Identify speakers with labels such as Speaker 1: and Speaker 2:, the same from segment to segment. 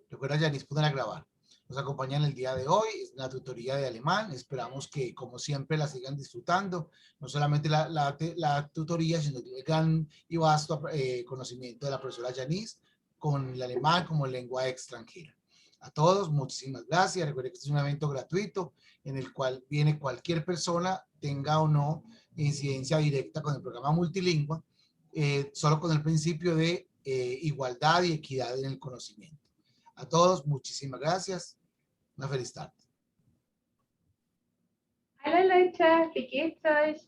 Speaker 1: Recuerda, Yanis, poner a grabar. Nos acompañan el día de hoy en la tutoría de alemán. Esperamos que, como siempre, la sigan disfrutando. No solamente la tutoría, sino el gran y vasto conocimiento de la profesora Yanis con el alemán como lengua extranjera. A todos, muchísimas gracias. Recuerden que este es un evento gratuito en el cual viene cualquier persona, tenga o no incidencia directa con el programa multilingüe, solo con el principio de igualdad y equidad en el conocimiento. A todos, muchísimas gracias. Una feliz tarde.
Speaker 2: Hola Leute, wie geht's euch?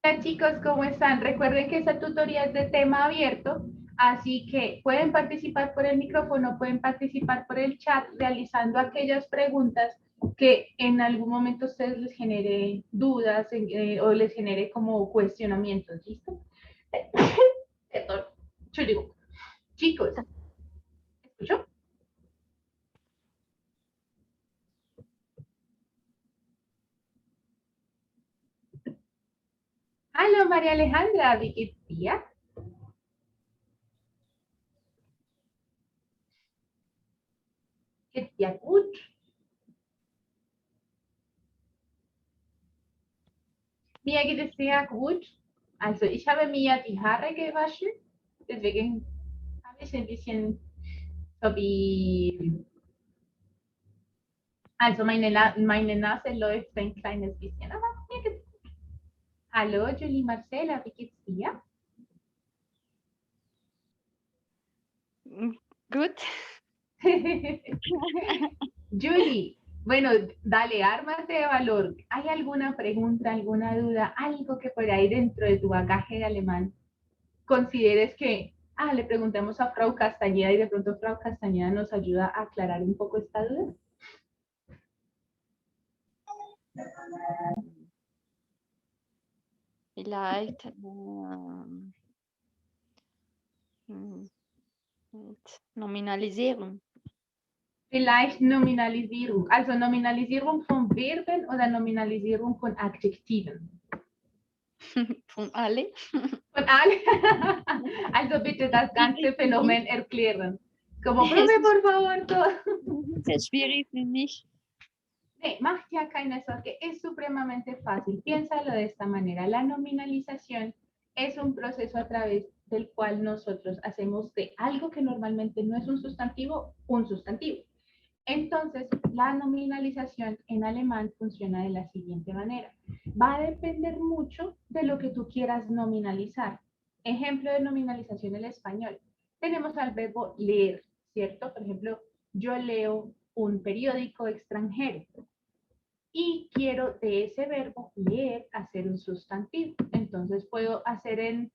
Speaker 2: Hola chicos, ¿cómo están? Recuerden que esta tutoría es de tema abierto, así que pueden participar por el micrófono, pueden participar por el chat, realizando aquellas preguntas que en algún momento ustedes les genere dudas o les genere como cuestionamientos, ¿listo? Chicos, ¿escucho? Hola María Alejandra, wie geht's dir? Geht's dir gut? Mir geht es sehr gut. Also ich habe mir die Haare gewaschen, deswegen habe ich ein bisschen so wie, also meine Nase läuft ein kleines bisschen, aber mir geht's gut. Hallo Julie Marcela, wie geht's dir?
Speaker 3: Gut.
Speaker 2: Julie, bueno, dale, ármate de valor. ¿Hay alguna pregunta, alguna duda, algo que por ahí dentro de tu bagaje de alemán consideres que, le preguntamos a Frau Castañeda y de pronto Frau Castañeda nos ayuda a aclarar un poco esta duda?
Speaker 3: Vielleicht Nominalisierung.
Speaker 2: Vielleicht Nominalisierung, also Nominalisierung von Verben oder Nominalisierung von Adjektiven.
Speaker 3: Von alle.
Speaker 2: Von alle. Also bitte das ganze Phänomen erklären. Como, profe, por favor, todo.
Speaker 3: Sehr schwierig für mich.
Speaker 2: Nee, macht ja keine Sorge, es supremamente fácil. Piénsalo de esta manera. La nominalización es un proceso a través del cual nosotros hacemos de algo que normalmente no es un sustantivo. Entonces, la nominalización en alemán funciona de la siguiente manera. Va a depender mucho de lo que tú quieras nominalizar. Ejemplo de nominalización en español. Tenemos al verbo leer, ¿cierto? Por ejemplo, yo leo un periódico extranjero y quiero de ese verbo leer hacer un sustantivo. Entonces puedo hacer en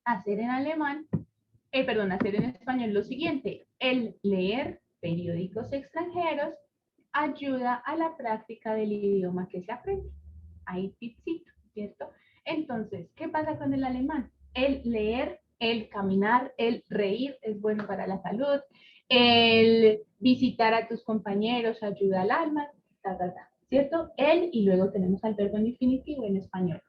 Speaker 2: alemán, hacer en español lo siguiente. El leer periódicos extranjeros ayuda a la práctica del idioma que se aprende. Ahí tipcito, ¿cierto? Entonces, ¿qué pasa con el alemán? El leer, el caminar, el reír es bueno para la salud. El visitar a tus compañeros ayuda al alma, ¿cierto? El y luego tenemos al verbo en infinitivo en español.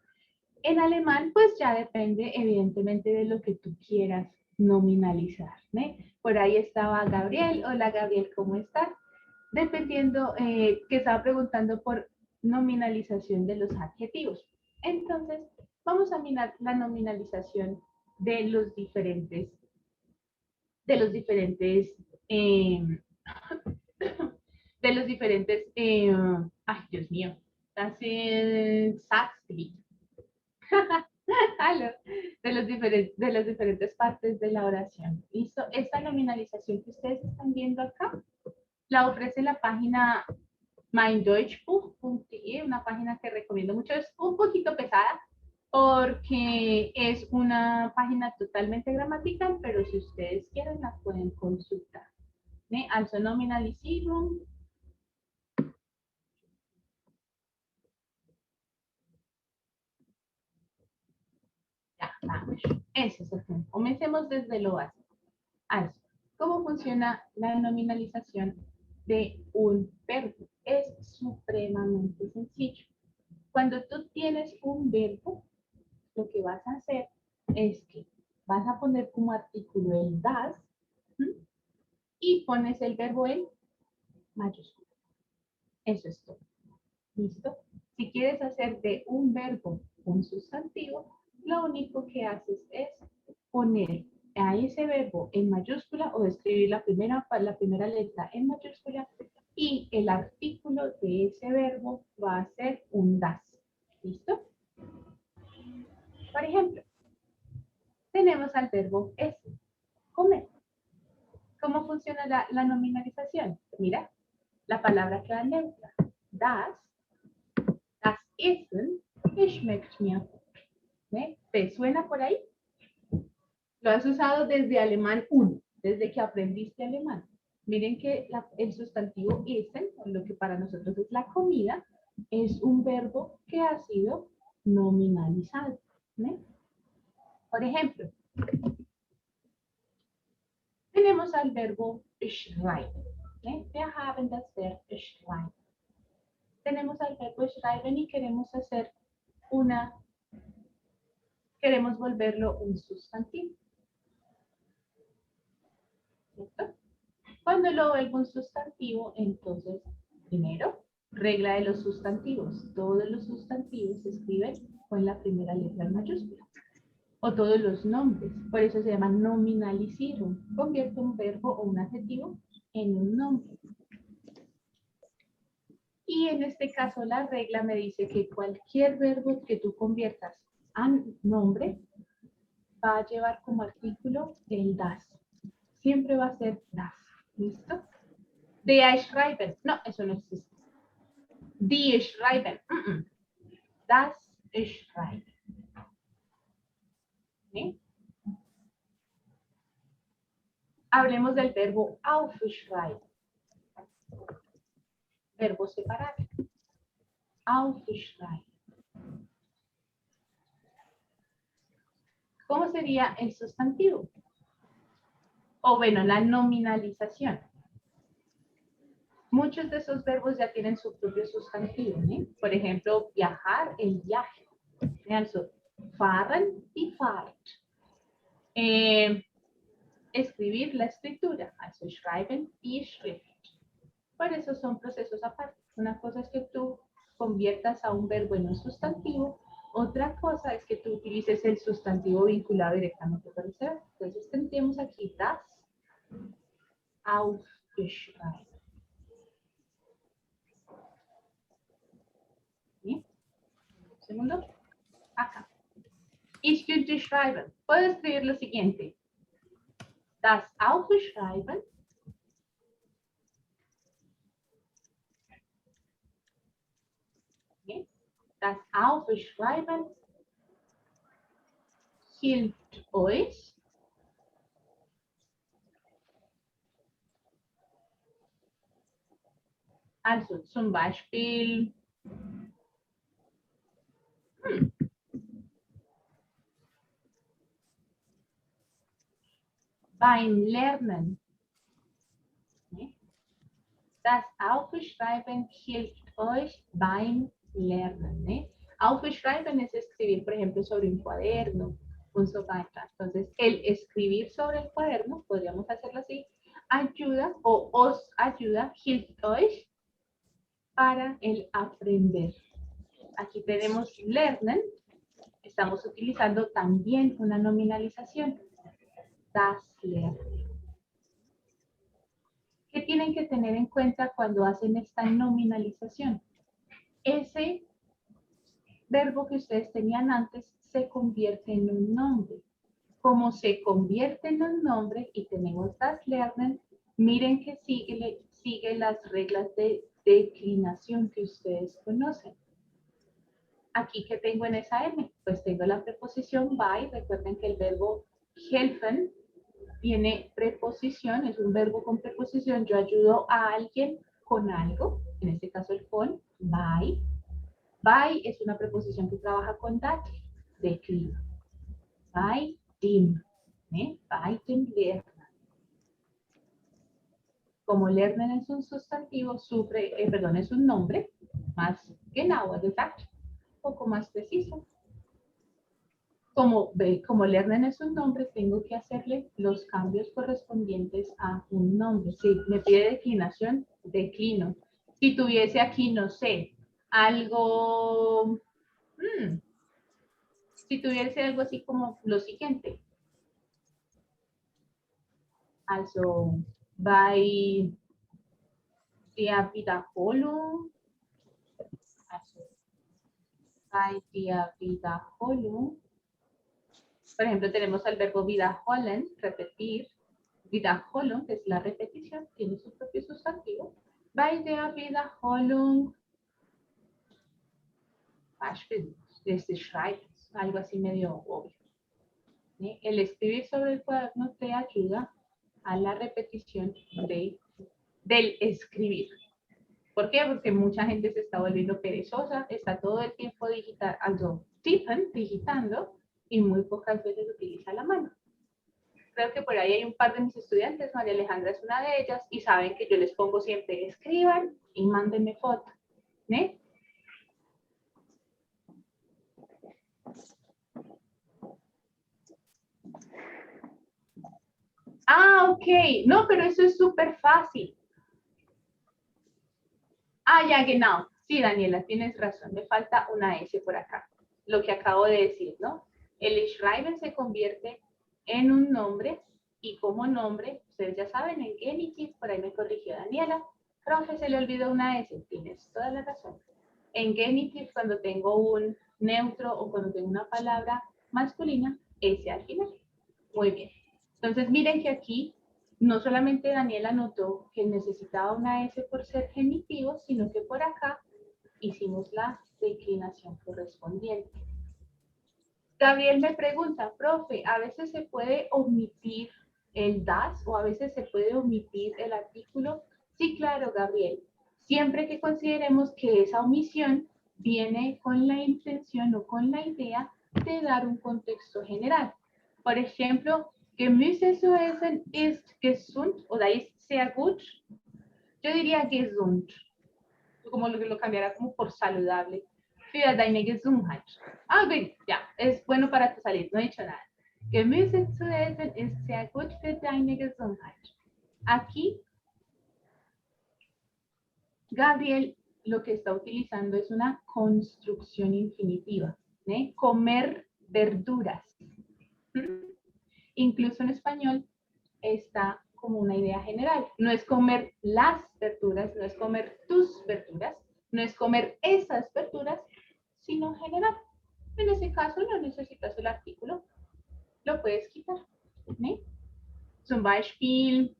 Speaker 2: En alemán, pues ya depende evidentemente de lo que tú quieras nominalizar, ¿no? Por ahí estaba Gabriel. Hola Gabriel, ¿cómo estás? Dependiendo, que estaba preguntando por nominalización de los adjetivos. Entonces, vamos a mirar la nominalización de los diferentes, ay Dios mío, de las diferentes partes de la oración. ¿Listo? Esta nominalización que ustedes están viendo acá, la ofrece la página meindeutschbuch.de, una página que recomiendo mucho. Es un poquito pesada porque es una página totalmente gramatical, pero si ustedes quieren la pueden consultar. ¿Sí? Also Nominalisierung. Ya, vamos. Ese es el tema. Comencemos desde lo básico. Also, ¿cómo funciona la nominalización de un verbo? Es supremamente sencillo. Cuando tú tienes un verbo, lo que vas a hacer es que vas a poner como artículo el das, ¿sí? y pones el verbo en mayúscula. Eso es todo. ¿Listo? Si quieres hacer de un verbo un sustantivo, lo único que haces es poner a ese verbo en mayúscula o escribir la primera letra en mayúscula y el artículo de ese verbo va a ser un das. ¿Listo? Por ejemplo, tenemos al verbo es, comer. ¿Cómo funciona la nominalización? Mira, la palabra queda neutra. Das Essen schmeckt mir. ¿Ve? ¿Te suena por ahí? Lo has usado desde alemán 1, desde que aprendiste alemán. Miren que el sustantivo essen, lo que para nosotros es la comida, es un verbo que ha sido nominalizado. ¿Ve? Por ejemplo, tenemos al verbo schreiben. ¿Ve? Wir haben das Verb schreiben. Tenemos al verbo schreiben y queremos volverlo un sustantivo. ¿Cierto? Cuando lo vuelvo un sustantivo, entonces, primero, regla de los sustantivos. Todos los sustantivos se escriben con la primera letra en mayúscula. O todos los nombres. Por eso se llama nominalizar. Convierte un verbo o un adjetivo en un nombre. Y en este caso la regla me dice que cualquier verbo que tú conviertas a nombre va a llevar como artículo el das. Siempre va a ser das. ¿Listo? Der schreiben. No, eso no existe. Die schreiben. Das schreiben. ¿Sí? Hablemos del verbo aufschreiben. Verbo separado. Aufschreiben. ¿Cómo sería el sustantivo? O bueno, la nominalización. Muchos de esos verbos ya tienen su propio sustantivo. ¿Eh? Por ejemplo, viajar, el viaje. Also, fahren, die Fahrt. Escribir, la escritura. Also, schreiben, die Schrift. Por eso son procesos aparte. Una cosa es que tú conviertas a un verbo en un sustantivo. Otra cosa es que tú utilices el sustantivo vinculado directamente con ese verbo. Entonces tendríamos aquí das aufgeschrieben. ¿Sí? Un segundo. Acá. Ich könnte schreiben. Puedo escribir lo siguiente. Das Aufschreiben das Aufschreiben hilft euch, also zum Beispiel beim Lernen. Das Aufschreiben hilft euch beim Lernen. Aufschreiben es escribir, por ejemplo, sobre un cuaderno, un sofá. Entonces, el escribir sobre el cuaderno, podríamos hacerlo así, ayuda o os ayuda, hilft euch, para el aprender. Aquí tenemos lernen, estamos utilizando también una nominalización, das Lernen. ¿Qué tienen que tener en cuenta cuando hacen esta nominalización? Ese verbo que ustedes tenían antes se convierte en un nombre. Como se convierte en un nombre y tenemos das Lernen, miren que sigue las reglas de declinación que ustedes conocen. Aquí, ¿qué tengo en esa M? Pues tengo la preposición by. Recuerden que el verbo helfen tiene preposición, es un verbo con preposición. Yo ayudo a alguien con algo, en este caso el con, by. By es una preposición que trabaja con that, declina. By dem, by dem Lernen. Como Lernen es un sustantivo, es un nombre, más genauer gesagt, un poco más preciso. como Lernen es un nombre, tengo que hacerle los cambios correspondientes a un nombre. Si me pide declinación, declino. Si tuviese aquí, no sé, algo, si tuviese algo así como lo siguiente. Also, bei der Wiederholung, also, bei der Wiederholung, por ejemplo, tenemos el verbo wiederholen, repetir. Wiederholung es la repetición, tiene su propio sustantivo. Bei der Wiederholung, desde Schreibens, algo así medio obvio. ¿Sí? El escribir sobre el cuaderno te ayuda a la repetición del escribir. ¿Por qué? Porque mucha gente se está volviendo perezosa, está todo el tiempo digitando, y muy pocas veces utiliza la mano. Creo que por ahí hay un par de mis estudiantes, María Alejandra es una de ellas, y saben que yo les pongo siempre, escriban y mándenme foto. ¿Sí? Ah, ok. No, pero eso es súper fácil. Ah, ya, genau. Sí, Daniela, tienes razón. Me falta una S por acá. Lo que acabo de decir, ¿no? El Schreiben se convierte en un nombre y como nombre, ustedes ya saben, en Genitiv, por ahí me corrigió Daniela, profe, se le olvidó una S. Tienes toda la razón. En Genitiv, cuando tengo un neutro o cuando tengo una palabra masculina, S al final. Muy bien. Entonces, miren que aquí no solamente Daniela notó que necesitaba una S por ser genitivo, sino que por acá hicimos la declinación correspondiente. Gabriel me pregunta, profe, ¿a veces se puede omitir el das o a veces se puede omitir el artículo? Sí, claro, Gabriel. Siempre que consideremos que esa omisión viene con la intención o con la idea de dar un contexto general. Por ejemplo, Gemüse zu essen ist gesund oder ist sehr gut. Yo diría gesund, como lo cambiara como por saludable. Für deine Gesundheit. Ah, bien, ya, es bueno para tu salud, no he dicho nada. Gemüse zu essen ist sehr gut für deine Gesundheit. Aquí, Gabriel lo que está utilizando es una construcción infinitiva. ¿eh? Comer verduras. Incluso en español está como una idea general. No es comer las verduras, no es comer tus verduras, no es comer esas verduras, sino general. En ese caso no necesitas el artículo, lo puedes quitar. ¿sí? Zum Beispiel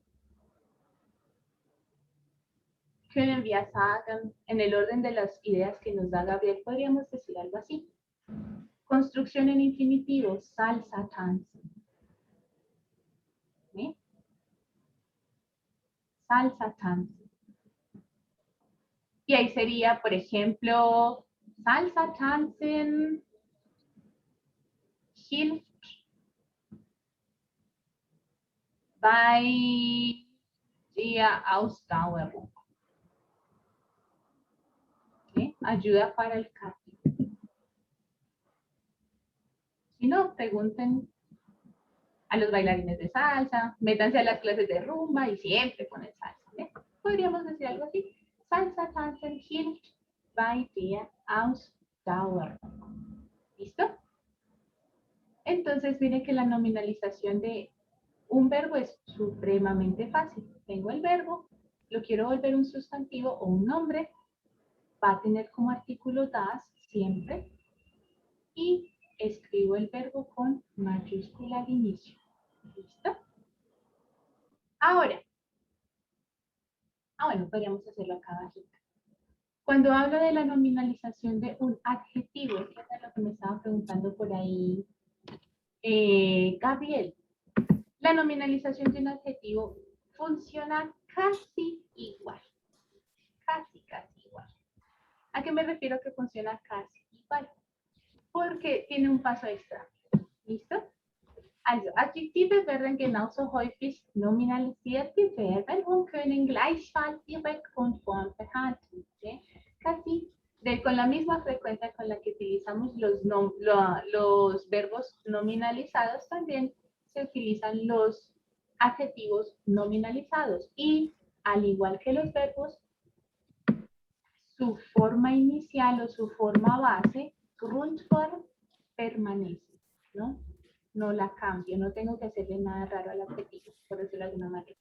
Speaker 2: können wir sagen, en el orden de las ideas que nos da Gabriel, podríamos decir algo así. Construcción en infinitivo, salsa tanzen. ¿sí? Salsa tanzen. Y ahí sería, por ejemplo, salsa tanzen hilft bei der Ausdauerung. ¿sí? Ayuda para el cardio. Si no, pregunten a los bailarines de salsa, métanse a las clases de rumba y siempre ponen salsa. ¿sí? Podríamos decir algo así. Salsa tanzen hilft bei der Ausdauerung. ¿Listo? Entonces, miren que la nominalización de un verbo es supremamente fácil. Tengo el verbo, lo quiero volver un sustantivo o un nombre, va a tener como artículo das siempre y escribo el verbo con mayúscula al inicio. ¿Listo? Ahora, bueno, podríamos hacerlo acá abajito. Cuando hablo de la nominalización de un adjetivo, que es lo que me estaba preguntando por ahí Gabriel, la nominalización de un adjetivo funciona casi igual. Casi igual. ¿A qué me refiero que funciona casi igual? Porque tiene un paso extra. ¿Listo? Also, Adjektive werden genauso häufig nominalisiert wie Verben und können gleichfalls direkt und form behalten. ¿sí? Casi con la misma frecuencia con la que utilizamos los verbos nominalizados, también se utilizan los adjetivos nominalizados. Y al igual que los verbos, su forma inicial o su forma base, Grundform, permanece, ¿no? No la cambio, no tengo que hacerle nada raro al adjetivo, por decirlo de alguna manera.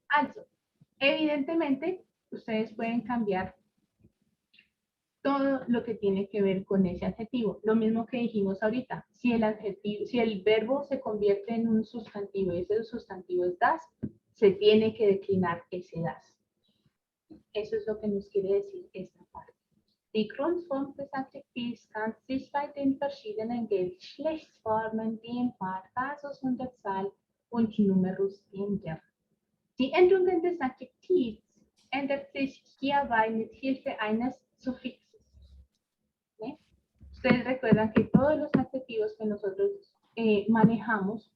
Speaker 2: Also, evidentemente, ustedes pueden cambiar todo lo que tiene que ver con ese adjetivo. Lo mismo que dijimos ahorita, si el verbo se convierte en un sustantivo y ese sustantivo es das, se tiene que declinar ese das. Eso es lo que nos quiere decir esta parte. Die Grundform des Adjektivs kann sich bei den verschiedenen Geschlechtsformen wie im Part, Kasus und der Zahl und Numerus ändern. Die Endungen des Adjektivs ändert sich hierbei mit Hilfe eines Suffixes. ¿Sí? Ustedes recuerdan que todos los adjetivos que nosotros manejamos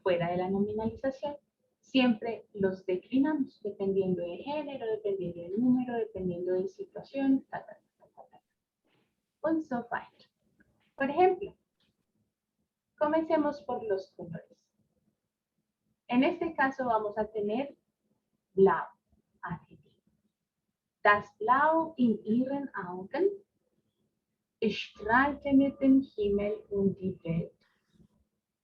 Speaker 2: fuera de la nominalización, siempre los declinamos, dependiendo del género, dependiendo del número, dependiendo de situación, und so weiter. Por ejemplo, comencemos por los colores. En este caso vamos a tener blau, adjetivo. Das Blau in ihren Augen strahlte mit dem Himmel und die Welt.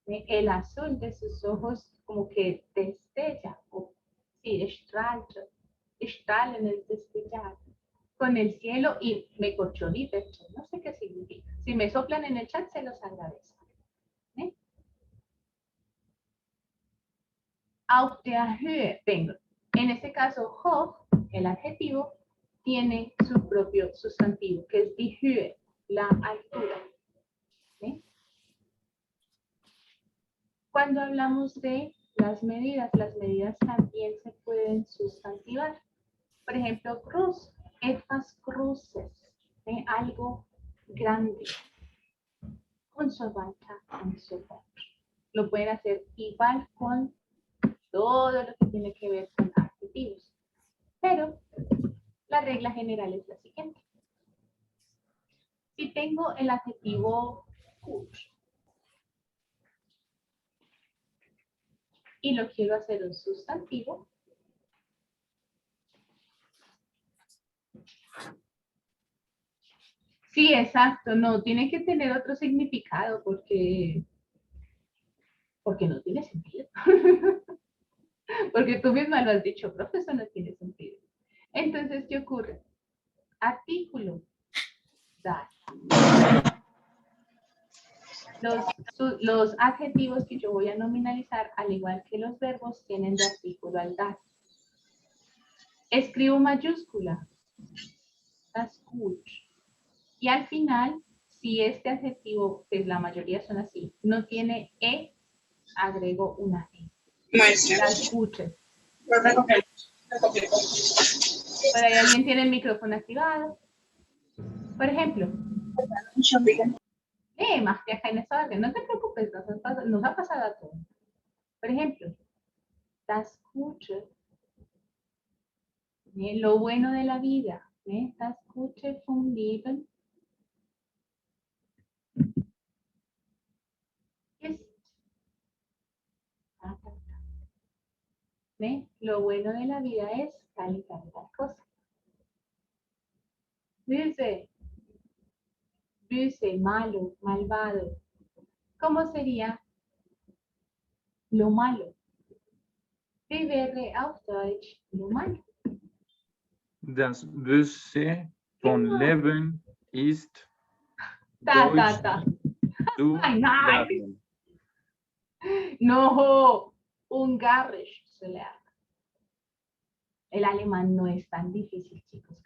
Speaker 2: El azul de sus ojos como que destella, o sí, strahlen es destellar, con el cielo y me corchó die Welt, no sé qué significa. Si me soplan en el chat se los agradezco. ¿Eh? Auf der Höhe, vengo. En este caso, hoch, el adjetivo, tiene su propio sustantivo, que es die Höhe, la altura. ¿Sí? Cuando hablamos de las medidas también se pueden sustantivar. Por ejemplo, groß, etwas Großes, ¿sí? Algo grande. Und so weiter und so fort. Lo pueden hacer igual con todo lo que tiene que ver con adjetivos. Pero la regla general es la siguiente. Si tengo el adjetivo gut y lo quiero hacer un sustantivo, sí, exacto, no, tiene que tener otro significado porque no tiene sentido. Porque tú misma lo has dicho, profe, eso no tiene sentido. Entonces, ¿qué ocurre? Artículo, das. Los adjetivos que yo voy a nominalizar, al igual que los verbos, tienen de artículo al das. Escribo mayúscula, das gut. Y al final, si este adjetivo, que la mayoría son así, no tiene E, agrego una E. Das Gutes. Por ahí alguien tiene el micrófono activado. Por ejemplo, más que acá en esta orden, no te preocupes, nos ha pasado a todos. Por ejemplo, das Gute, lo bueno de la vida, das Gute vom Leben ist. Lo bueno de la vida es tal y tal cosa. Dice, malo, malvado. ¿Cómo sería lo malo? Wie wäre auf Deutsch lo malo?
Speaker 4: Das Böse von
Speaker 2: Genau.
Speaker 4: Leben ist
Speaker 2: Ta.
Speaker 4: zu
Speaker 2: Ay, nein.
Speaker 4: lernen.
Speaker 2: No, Ungarisch zu lernen. El alemán no es tan difícil, chicos.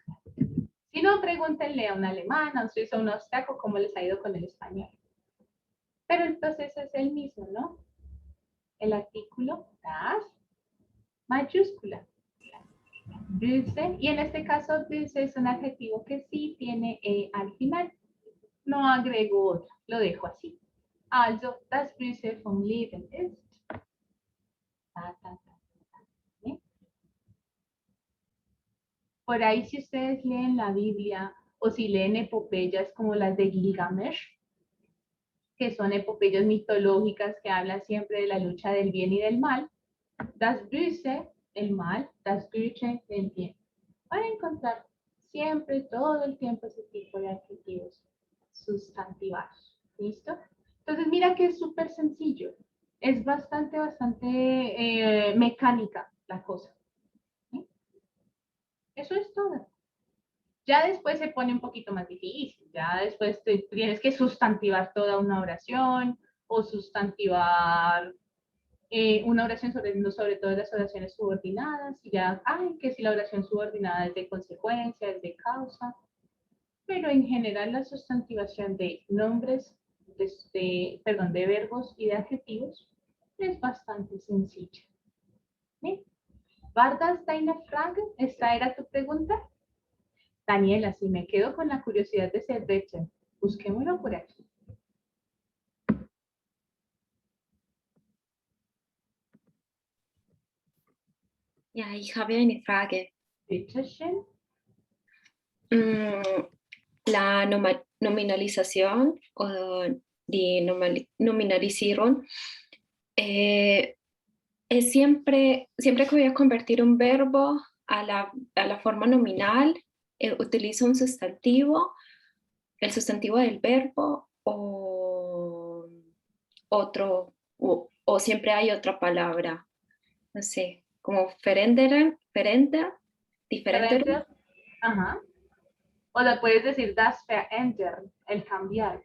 Speaker 2: Si no, pregúntenle a un alemán, a un suizo, a un austriaco, cómo les ha ido con el español. Pero el proceso es el mismo, ¿no? El artículo, das, mayúscula. Böse, y en este caso, böse es un adjetivo que sí tiene E al final. No agrego otro, lo dejo así. Also, das Böse vom Leben ist. ¿Sí? Por ahí, si ustedes leen la Biblia o o si leen epopeyas como las de Gilgamesh, que son epopeyas mitológicas que hablan siempre de la lucha del bien y del mal. Das Böse, el mal, das Gute, el bien. Van a encontrar siempre, todo el tiempo, ese tipo de adjetivos sustantivados. ¿Listo? Entonces, mira que es súper sencillo. Es bastante mecánica la cosa. ¿Sí? Eso es todo. Ya después se pone un poquito más difícil. Ya después tienes que sustantivar toda una oración o sustantivar una oración sobre todo las oraciones subordinadas, y ya, que si la oración subordinada es de consecuencia, es de causa, pero en general la sustantivación de nombres, de verbos y de adjetivos es bastante sencilla. ¿Sí? ¿War das deine Frage? ¿Esta era tu pregunta? Daniela, si me quedo con la curiosidad de Cerveche, busquémoslo por aquí.
Speaker 5: Ja, ich habe eine Frage.
Speaker 2: Bitte schön.
Speaker 5: La nominalización o die Nominalisierung es siempre que voy a convertir un verbo a la forma nominal, utilizo un sustantivo, el sustantivo del verbo o otro, o siempre hay otra palabra, no sé, como diferente.
Speaker 2: Ajá. O la puedes decir das verändern, el cambiar.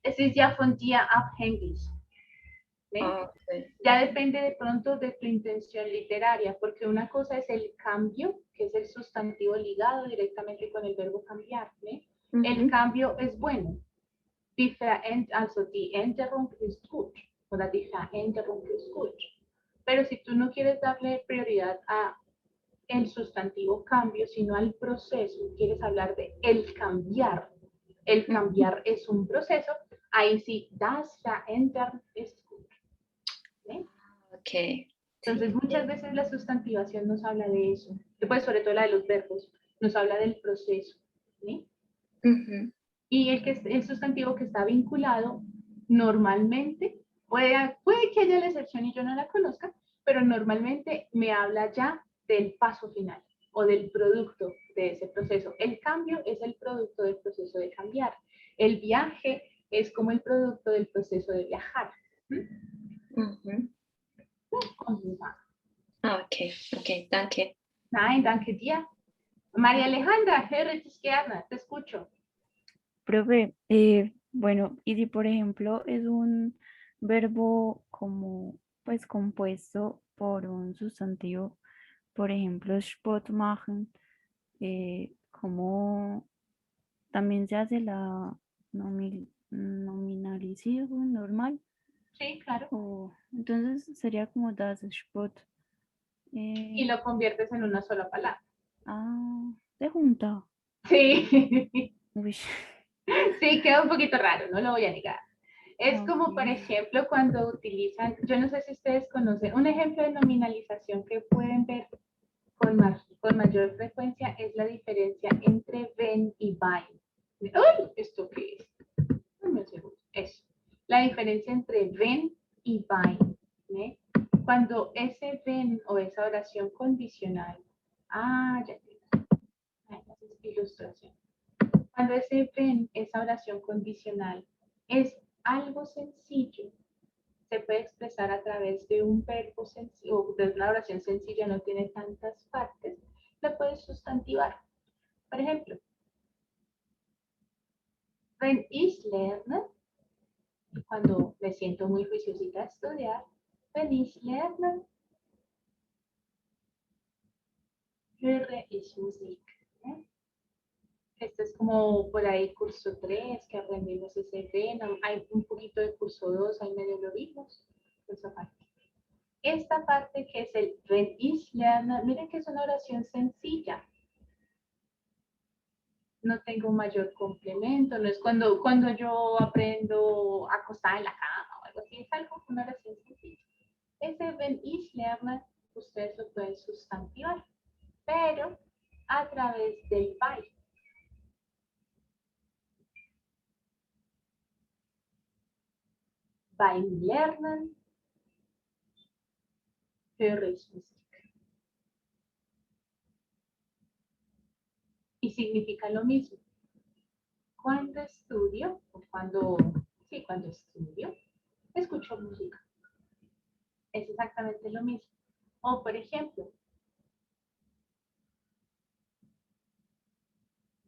Speaker 2: Es ist ja von dir abhängig. ¿Sí?
Speaker 5: Okay.
Speaker 2: Ya depende de pronto de tu intención literaria, porque una cosa es el cambio, que es el sustantivo ligado directamente con el verbo cambiar. ¿Sí? El cambio es bueno. Die Änderung ist gut. Oder die Veränderung ist gut. Pero si tú no quieres darle prioridad a el sustantivo cambio, sino al proceso, quieres hablar de el cambiar. El cambiar es un proceso, ahí sí, das Verändern ist gut. ¿Sí?
Speaker 5: Okay.
Speaker 2: Entonces, muchas veces la sustantivación nos habla de eso. Pues, sobre todo la de los verbos, nos habla del proceso. ¿Sí? Y el sustantivo que está vinculado, normalmente, puede que haya la excepción y yo no la conozca, pero normalmente me habla ya del paso final o del producto de ese proceso. El cambio es el producto del proceso de cambiar. El viaje es como el producto del proceso de viajar.
Speaker 5: Okay, danke.
Speaker 2: Nein, danke dir. María Alejandra, höre dich gerne, te escucho.
Speaker 6: Profe, bueno, y si por ejemplo es un verbo como pues compuesto por un sustantivo, por ejemplo, Sport machen, ¿cómo también se hace la nominalización normal?
Speaker 2: Sí, claro.
Speaker 6: O, entonces sería como das Sport.
Speaker 2: Y lo conviertes en una sola palabra.
Speaker 6: Se junta.
Speaker 2: Sí.
Speaker 6: Uy.
Speaker 2: Sí, queda un poquito raro, no lo voy a negar. Es como, por
Speaker 6: Ok.
Speaker 2: ejemplo, cuando utilizan, yo no sé si ustedes conocen, un ejemplo de nominalización que pueden ver con mayor frecuencia es la diferencia entre ven y vain. ¡Uy! ¿Esto qué es? Dame un segundo. Eso. La diferencia entre ven y vain. ¿Eh? Cuando ese ven o esa oración condicional, ya tengo. Ilustración. Cuando ese ven, esa oración condicional, es algo sencillo, se puede expresar a través de un verbo sencillo, de una oración sencilla, no tiene tantas partes, la puedes sustantivar. Por ejemplo, wenn ich lerne, cuando me siento muy juiciosita a estudiar, wenn ich lerne, höre ich Musik. Este es como por ahí curso 3, que aprendimos ese ven, hay un poquito de curso 2, ahí medio lo vimos, esa parte. Esta parte que es el wenn ich lerne, miren que es una oración sencilla. No tengo un mayor complemento, no es cuando yo aprendo acostada en la cama o algo así, es algo, una oración sencilla. Ese wenn ich lerne, ustedes lo pueden sustantivar, pero a través del by. Beim Lernen höre ich Musik. Y significa lo mismo. Cuando estudio, o cuando estudio, escucho música. Es exactamente lo mismo. O por ejemplo,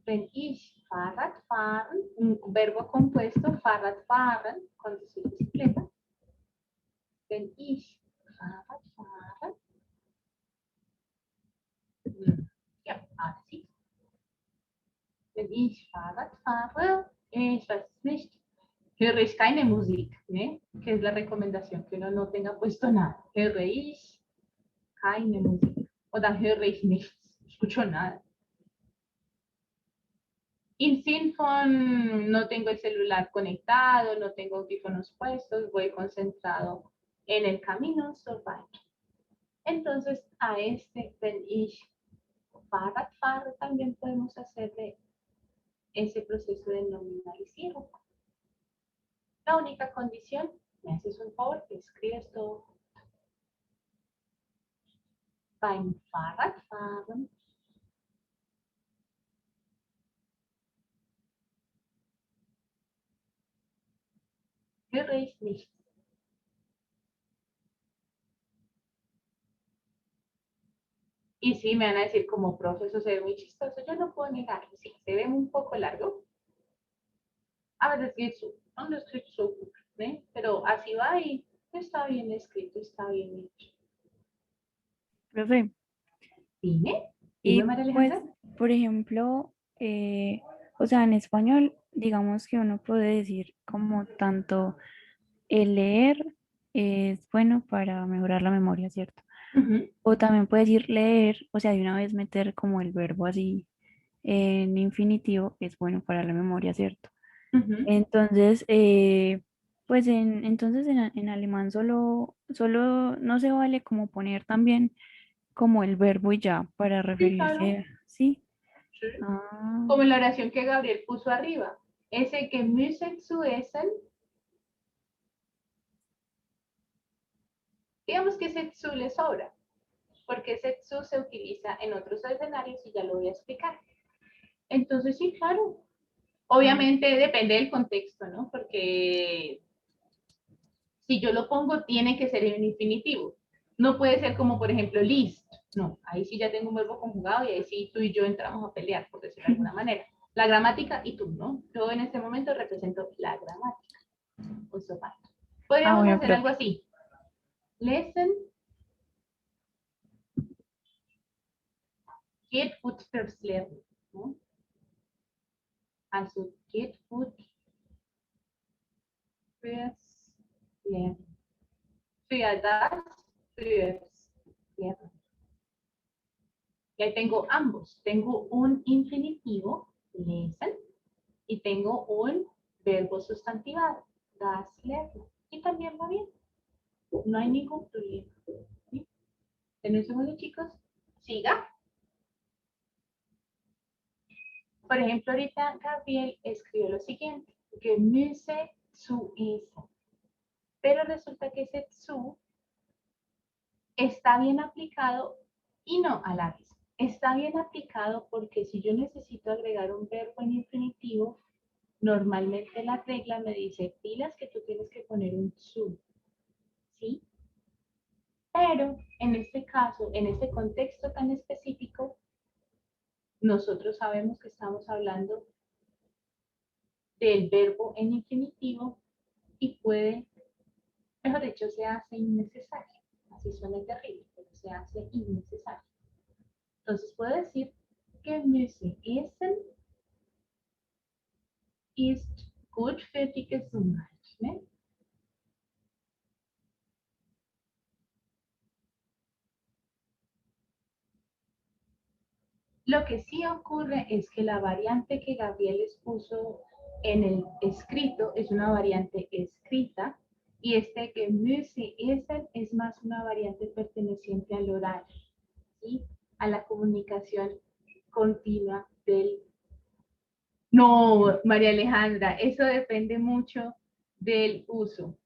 Speaker 2: wenn ich Fahrrad fahren, un verbo compuesto, Fahrrad fahren, conducir bicicleta. Wenn ich Fahrrad fahre, ja, ahora sí. Wenn ich Fahrrad fahre, ich weiß es nicht, höre ich keine Musik, ¿eh? Que es la recomendación, que uno no tenga puesto nada. Höre ich keine Musik. Oder höre ich nichts, escucho nada. En fin von no tengo el celular conectado, no tengo audífonos puestos, voy concentrado en el camino, so weiter. Entonces, a este, wenn ich Fahrrad fahre, también podemos hacerle ese proceso de nominalización. La única condición, me haces un favor, que escribes todo. Beim Fahrradfahren höre ich nichts. Y sí, me van a decir como profe, eso se ve muy chistoso. Yo no puedo negarlo, sí, se ve un poco largo. A veces geht so, und es geht so gut, ¿eh? Pero así va y está bien escrito, está bien hecho.
Speaker 6: Profe,
Speaker 2: Dime,
Speaker 6: y
Speaker 2: María
Speaker 6: pues,
Speaker 2: Alejandra.
Speaker 6: por ejemplo, o sea, en español, digamos que uno puede decir como tanto el leer es bueno para mejorar la memoria, ¿cierto? O también puede decir leer, o sea, de una vez meter como el verbo así en infinitivo es bueno para la memoria, ¿cierto? Entonces, pues entonces en alemán solo no se vale como poner también como el verbo y ya para
Speaker 2: Sí, claro.
Speaker 6: referirse, ¿sí?
Speaker 2: Sí.
Speaker 6: Ah,
Speaker 2: Como en la oración que Gabriel puso arriba. Ese que müssen zu essen. Digamos que ese zu le sobra, porque ese zu se utiliza en otros escenarios y ya lo voy a explicar. Entonces, sí, claro. Obviamente depende del contexto, ¿no? Porque si yo lo pongo, tiene que ser en infinitivo. No puede ser como, por ejemplo, list. No, ahí sí ya tengo un verbo conjugado y ahí sí tú y yo entramos a pelear, por decirlo de alguna manera. La gramática y tú, ¿no? Yo en este momento represento la gramática. Podríamos
Speaker 6: bueno,
Speaker 2: hacer algo así. Lesen geht gut fürs Lernen. ¿No? Also geht gut fürs Lernen. Für das, fürs Lernen. Y ahí tengo ambos. Tengo un infinitivo, lesen, y tengo un verbo sustantivado, das Lernen. Y también va bien. No hay ningún problema. ¿Sí? En un segundo, chicos. Siga. Por ejemplo, ahorita Gabriel escribió lo siguiente. Gemüse zu essen. Pero resulta que ese zu está bien aplicado y no a la vez. Está bien aplicado porque si yo necesito agregar un verbo en infinitivo, normalmente la regla me dice, pilas que tú tienes que poner un zu, ¿sí? Pero en este caso, en este contexto tan específico, nosotros sabemos que estamos hablando del verbo en infinitivo y puede, mejor dicho, se hace innecesario. Así suena terrible, pero se hace innecesario. Entonces puedo decir que Gemüse essen ist gut für die Gesundheit. ¿Eh? Lo que sí ocurre es que la variante que Gabriel les puso en el escrito es una variante escrita y este Gemüse essen es más una variante perteneciente al oral, ¿sí? A la comunicación continua del... No, María Alejandra, eso depende mucho del uso.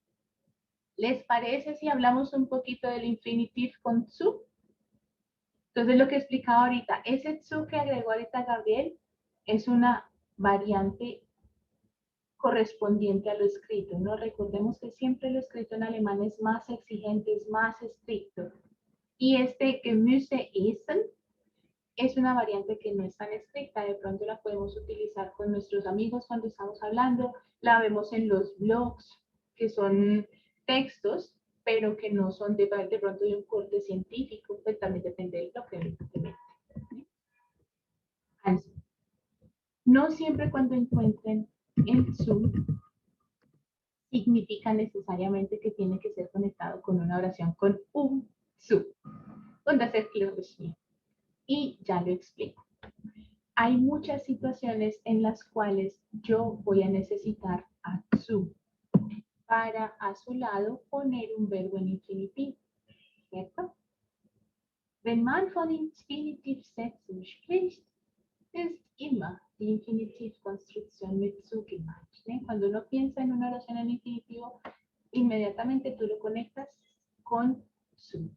Speaker 2: ¿Les parece si hablamos un poquito del infinitive con zu? Entonces, lo que explicaba ahorita, ese zu que agregó ahorita Gabriel es una variante correspondiente a lo escrito, ¿no? Recordemos que siempre lo escrito en alemán es más exigente, es más estricto. Y este Gemüse essen es una variante que no es tan estricta, de pronto la podemos utilizar con nuestros amigos cuando estamos hablando, la vemos en los blogs, que son textos, pero que no son de pronto de un corte científico, pues también depende del blog que also, no siempre cuando encuentren el zu significa necesariamente que tiene que ser conectado con una oración con un zu. Und das erkläre ich mir. Y ya lo explico. Hay muchas situaciones en las cuales yo voy a necesitar a zu para a su lado poner un verbo en infinitivo, ¿cierto? Wenn man von Infinitivsätzen spricht, ist immer die Infinitivkonstruktion mit zu gemeint. ¿Sí? Cuando uno piensa en una oración en infinitivo, inmediatamente tú lo conectas con zu.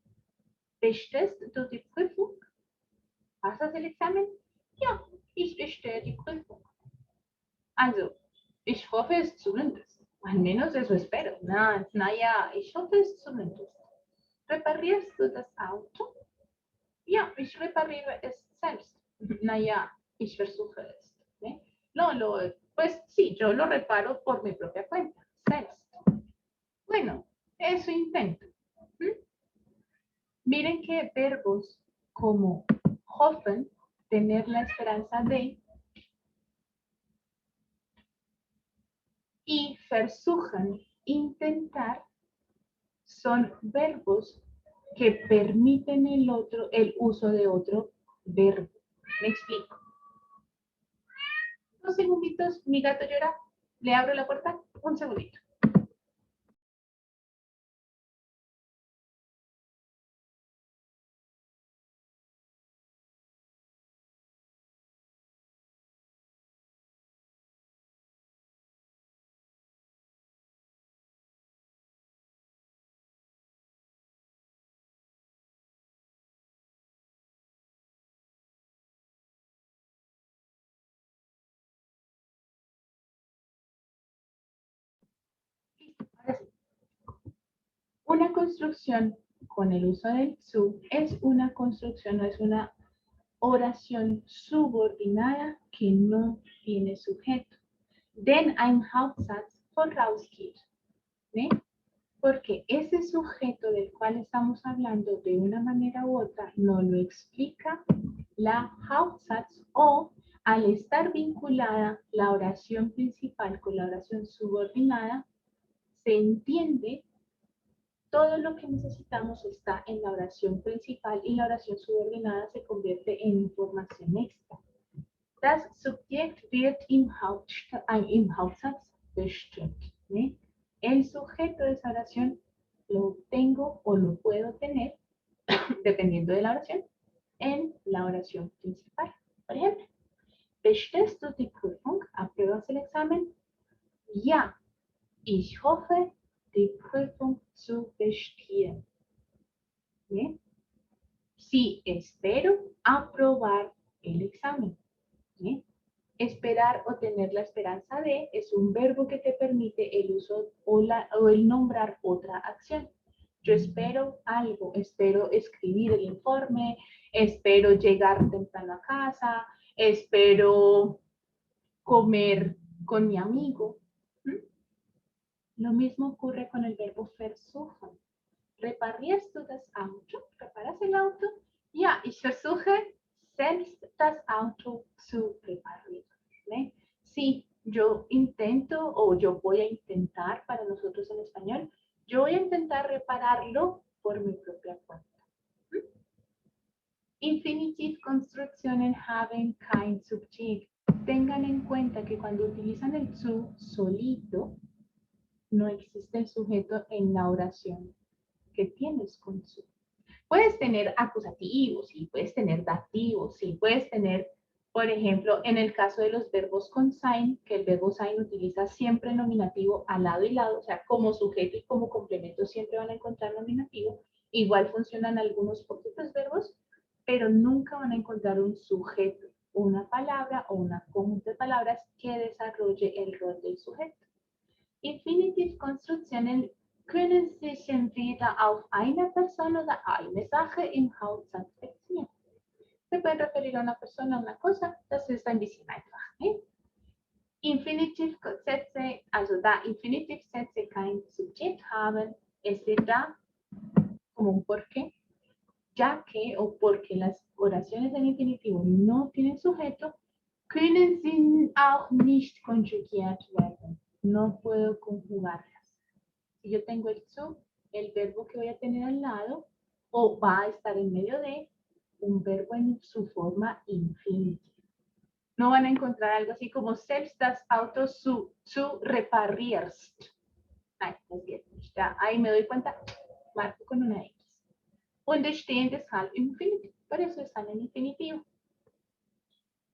Speaker 2: Bestehst du die Prüfung? ¿Pasas el examen? Ja, ich bestehe die Prüfung. Also, ich hoffe es zumindest. Al menos eso espero. Naja, ich hoffe es zumindest. ¿Reparierst du das Auto? Ja, ich repariere es selbst. Naja, ich versuche es. ¿Sí? Pues sí, yo lo reparo por mi propia cuenta. Selbst. Bueno, eso intento. Miren que verbos como hoffen, tener la esperanza de, y versuchen, intentar, son verbos que permiten el uso de otro verbo. ¿Me explico? 2 segunditos, mi gato llora. ¿Le abro la puerta? Un segundito. Ahora sí. Una construcción con el uso del zu es una construcción, no es una oración subordinada que no tiene sujeto. Den ein Hauptsatz vorausgeht. ¿Ve? Porque ese sujeto del cual estamos hablando de una manera u otra no lo explica la Hauptsatz, o al estar vinculada la oración principal con la oración subordinada, se entiende todo lo que necesitamos está en la oración principal y la oración subordinada se convierte en información extra. Das Subjekt wird im Hauptsatz bestimmt. ¿Sí? El sujeto de esa oración lo tengo o lo puedo tener, dependiendo de la oración, en la oración principal. Por ejemplo, bestehst du die Prüfung? ¿Apruebas el examen? Ja, ich hoffe, die Prüfung zu bestehen. ¿Sí? Sí, espero aprobar el examen. ¿Sí? Esperar o tener la esperanza de es un verbo que te permite el uso o el nombrar otra acción. Yo espero algo, espero escribir el informe, espero llegar temprano a casa, espero comer con mi amigo. Lo mismo ocurre con el verbo versuchen. ¿Reparierst du das Auto? ¿Reparas el auto? Ja, ich versuche selbst das Auto zu reparieren. ¿Ve? Sí, yo intento o yo voy a intentar, para nosotros en español, yo voy a intentar repararlo por mi propia cuenta. Infinitivkonstruktionen haben kein Subjekt. Tengan en cuenta que cuando utilizan el zu solito, no existe el sujeto en la oración que tienes con zu. Puedes tener acusativos, sí, puedes tener dativos, sí, puedes tener Por ejemplo, en el caso de los verbos con sein, que el verbo sein utiliza siempre nominativo al lado y lado, o sea, como sujeto y como complemento siempre van a encontrar nominativo. Igual funcionan algunos poquitos verbos, pero nunca van a encontrar un sujeto, una palabra o un conjunto de palabras que desarrolle el rol del sujeto. Infinitivkonstruktionen können sich entweder auf eine Person oder eine Sache im Hauptsatz beziehen. Se pueden referir a una persona, a una cosa, das ist ein bisschen einfach. Ne? Infinitivsätze, also da Infinitivsätze kein Subjekt haben, es wird da como un porqué, ya que o porque las oraciones en infinitivo no tienen sujeto, können sie auch nicht konjugiert werden. No puedo conjugarlas. Si yo tengo el zu, el verbo que voy a tener al lado, o va a estar en medio de un verbo en su forma infinitiva. No van a encontrar algo así como selbst das Auto zu reparierst. Ay, no es bien. Ya, ahí me doy cuenta, marco con una X. Und es stehen deshalb im Infinitiv. Por eso están en infinitivo.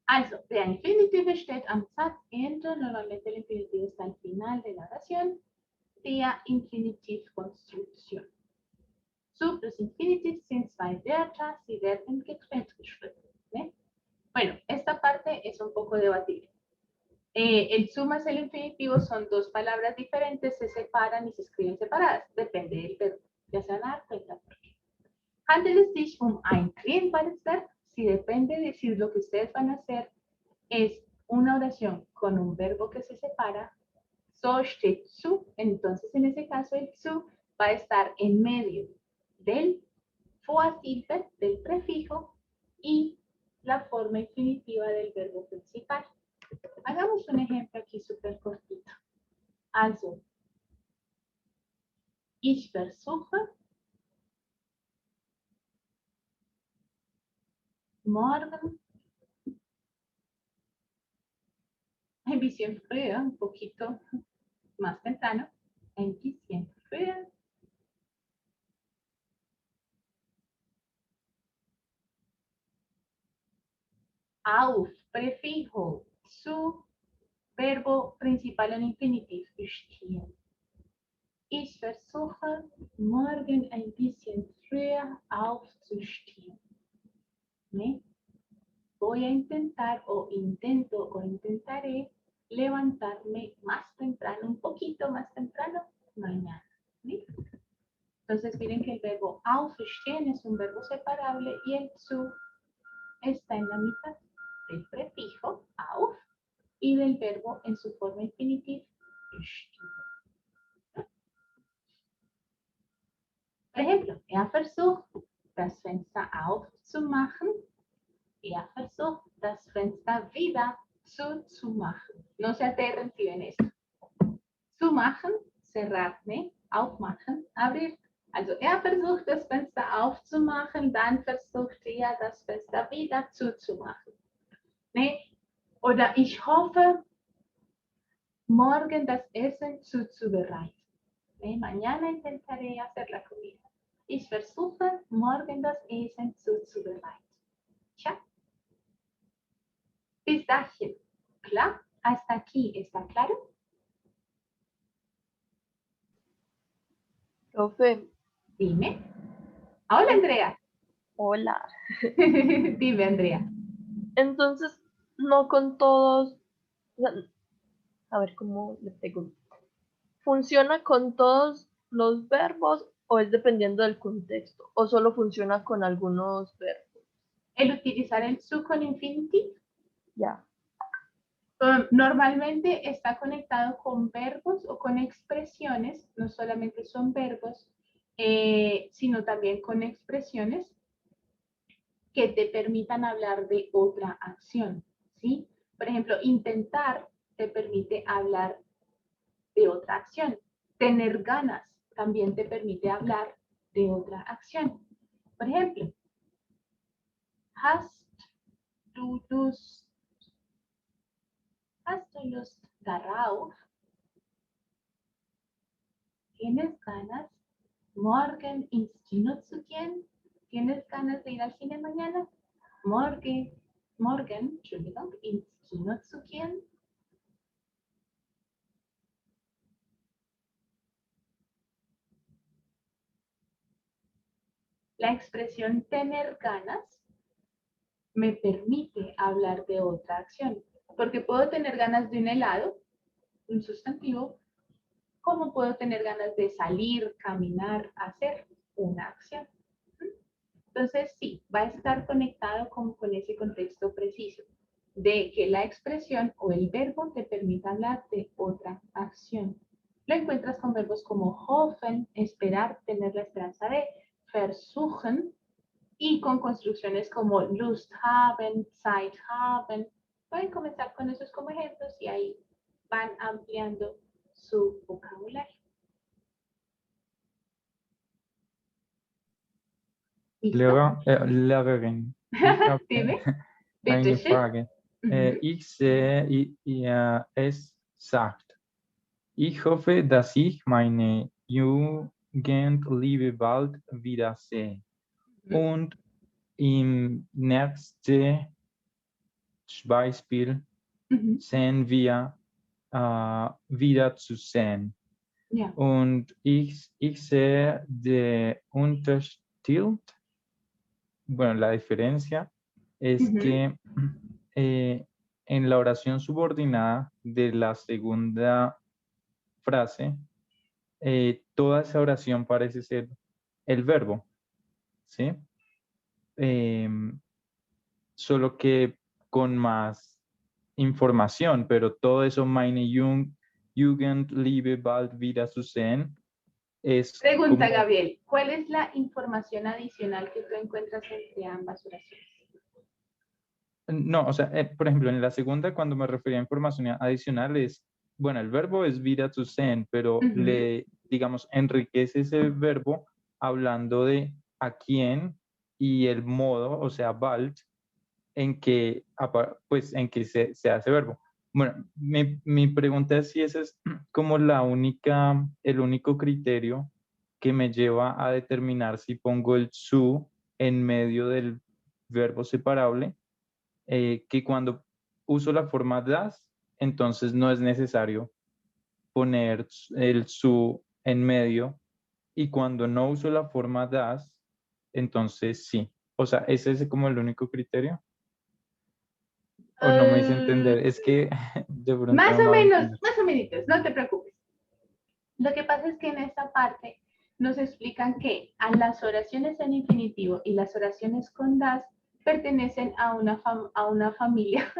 Speaker 2: Also, der Infinitive steht am Satzende. Normalmente el infinitivo está al final de la oración. Der Infinitivkonstruktion. Zu plus Infinitiv sind zwei Wörter, sie werden getrennt geschrieben. ¿Sí? Bueno, esta parte es un poco debatible. El zu más el infinitivo son dos palabras diferentes, se separan y se escriben separadas. Depende del verbo. Ya se van a dar cuenta por qué. Handelt es sich ein trennbares Verb. Si depende de si lo que ustedes van a hacer es una oración con un verbo que se separa, so steht zu, entonces en ese caso el zu va a estar en medio del Vorsilbe, del prefijo, y la forma infinitiva del verbo principal. Hagamos un ejemplo aquí súper cortito. Also, ich versuche, morgen ein bisschen früher, un poquito más temprano, ein bisschen früher, auf, prefijo, su, verbo principal en infinitiv, stehen. Ich versuche, morgen ein bisschen früher aufzustehen. ¿Sí? Voy a intentar o intento o intentaré levantarme más temprano, un poquito más temprano, mañana. ¿Sí? Entonces miren que el verbo aufstehen es un verbo separable y el zu está en la mitad del prefijo auf y del verbo en su forma infinitiva stehen. Por ejemplo, er versucht, das Fenster aufzumachen. Er versucht, das Fenster wieder zuzumachen. No se aterren si ven esto. Zumachen, cerrar, ¿ne? Aufmachen, abrir. Also er versucht, das Fenster aufzumachen, dann versucht er, das Fenster wieder zuzumachen. ¿Ne? Oder ich hoffe, morgen das Essen zuzubereiten. ¿Ne? Mañana intentaré hacer la comida. Ich versuche, morgen das Essen zuzubereiten. ¿Ya? Bis dahin. ¿Klar? Hasta aquí, ¿está claro?
Speaker 7: Profe,
Speaker 2: Dime. Hola, Andrea.
Speaker 7: hola.
Speaker 2: Dime, Andrea.
Speaker 7: Entonces, no con todos, o sea, a ver cómo le pregunto. ¿Funciona con todos los verbos o es dependiendo del contexto? ¿O solo funciona con algunos verbos?
Speaker 2: El utilizar el su con infinitive
Speaker 7: Ya.
Speaker 2: normalmente está conectado con verbos o con expresiones, no solamente son verbos, sino también con expresiones que te permitan hablar de otra acción, ¿sí? Por ejemplo, intentar te permite hablar de otra acción. Tener ganas también te permite hablar de otra acción. Por ejemplo, hast du Lust darauf? ¿Tienes ganas morgen ins Kino zu gehen? ¿Tienes ganas de ir al cine mañana? Morgen morgen, Entschuldigung, ins Kino zu gehen. La expresión tener ganas me permite hablar de otra acción, porque puedo tener ganas de un helado, un sustantivo, como puedo tener ganas de salir, caminar, hacer una acción. Entonces, sí, va a estar conectado con ese contexto preciso de que la expresión o el verbo te permita hablar de otra acción. Lo encuentras con verbos como hoffen, esperar, tener la esperanza de, versuchen, y con construcciones como Lust haben, Zeit haben. Pueden comenzar con esos como ejemplos y ahí van ampliando su vocabulario. ¿Listo?
Speaker 8: Lehrerin, ich habe
Speaker 2: Dime.
Speaker 8: eine
Speaker 2: Bitte schön.
Speaker 8: Frage. Ich sehe, es sagt, ich hoffe, dass ich meine Jugendliebe bald wiedersehe. Und im nächsten Beispiel
Speaker 2: Mhm.
Speaker 8: sehen wir wieder zu sehen.
Speaker 2: Ja.
Speaker 8: Und ich sehe den Unterschied. Bueno, la diferencia es
Speaker 2: Ujú.
Speaker 8: que en la oración subordinada de la segunda frase, toda esa oración parece ser el verbo, ¿sí? Solo que con más información, pero todo eso, meine Jugend, Liebe, bald wieder zu sehen, es
Speaker 2: Pregunta,
Speaker 8: como...
Speaker 2: Gabriel, ¿cuál es la información adicional que tú encuentras entre ambas oraciones?
Speaker 8: No, o sea, por ejemplo, en la segunda, cuando me refería a información adicional, es, bueno, el verbo es wieder zu sehen, pero
Speaker 2: Ujú.
Speaker 8: le, digamos, enriquece ese verbo hablando de a quién y el modo, o sea, bald, en que, pues, en que se hace verbo. Bueno, mi pregunta es si ese es como el único criterio que me lleva a determinar si pongo el zu en medio del verbo separable, que cuando uso la forma das, entonces no es necesario poner el su en medio, y cuando no uso la forma das, entonces sí. O sea, ¿ese es como el único criterio? ¿O no me hice entender? Es que de pronto
Speaker 2: Más
Speaker 8: no
Speaker 2: o
Speaker 8: me hago
Speaker 2: menos,
Speaker 8: entender.
Speaker 2: más o menos, no te preocupes. Lo que pasa es que en esta parte nos explican que a las oraciones en infinitivo y las oraciones con das pertenecen a una familia,